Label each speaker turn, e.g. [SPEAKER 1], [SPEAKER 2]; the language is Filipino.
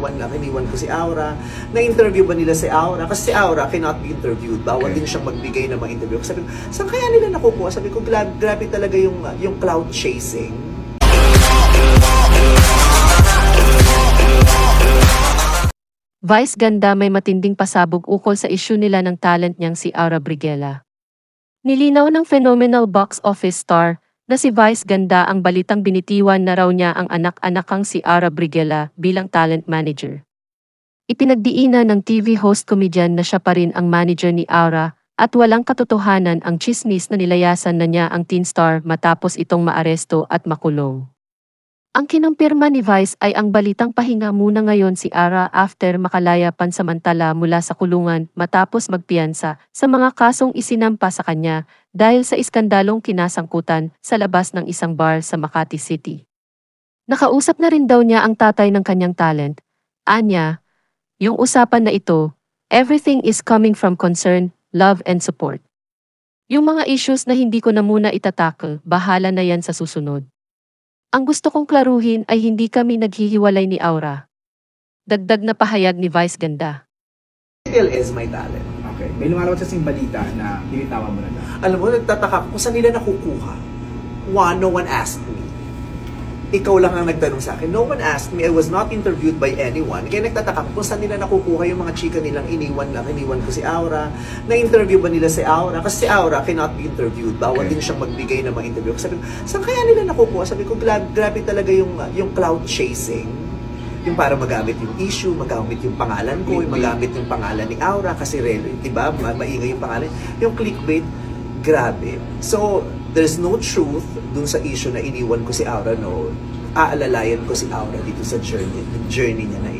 [SPEAKER 1] iniwan ko si Aura. Na-interview ba nila si Aura? Kasi si Aura cannot be interviewed. Bawal din siyang magbigay ng mga interview. Sabi ko, saan kaya nila nakukuha? Sabi ko, grabe talaga yung cloud chasing.
[SPEAKER 2] Vice ganda may matinding pasabog ukol sa issue nila ng talent niyang si Aura Briguela. Nilinaw ng phenomenal box office star na si Vice ganda ang balitang binitiwan na raw niya ang anak-anakang si Aura Briguela bilang talent manager. Ipinagdiinan ng TV host comedian na siya pa rin ang manager ni Aura at walang katotohanan ang tsismis na nilayasan na niya ang teen star matapos itong maaresto at makulong. Ang kinumpirma ni Vice ay ang balitang pahinga muna ngayon si Aura after makalaya pansamantala mula sa kulungan matapos magpiyansa sa mga kasong isinampa sa kanya dahil sa iskandalong kinasangkutan sa labas ng isang bar sa Makati City. Nakausap na rin daw niya ang tatay ng kanyang talent. Anya, yung usapan na ito, everything is coming from concern, love and support. Yung mga issues na hindi ko na muna itatakle, bahala na yan sa susunod. Ang gusto kong klaruhin ay hindi kami naghihiwalay ni Aura. Dagdag na pahayag ni Vice ganda.
[SPEAKER 1] Still is my talent.
[SPEAKER 3] Okay. May lumalabas sa balita na binitawan mo na lang.
[SPEAKER 1] Alam mo, nagtataka ko kung saan nila nakukuha. No one asked me. Ikaw lang ang nagtanong sa akin. No one asked me. I was not interviewed by anyone. Kaya nagtataka ko kung saan nila nakukuha yung mga chika nilang iniwan ko si Aura. Na-interview ba nila si Aura? Kasi si Aura cannot be interviewed. Bawal din siyang magbigay ng mga interview. Sabi ko, saan kaya nila nakukuha? Sabi ko, grabe talaga yung cloud chasing. Yung para magamit yung issue, magamit yung pangalan ko, magamit yung pangalan ni Aura. Kasi diba, maingay yung pangalan. Yung clickbait, grabe. So, there's no truth dun sa issue na iniwan ko si Aura, no. Aalalayan ko si Aura dito sa journey niya na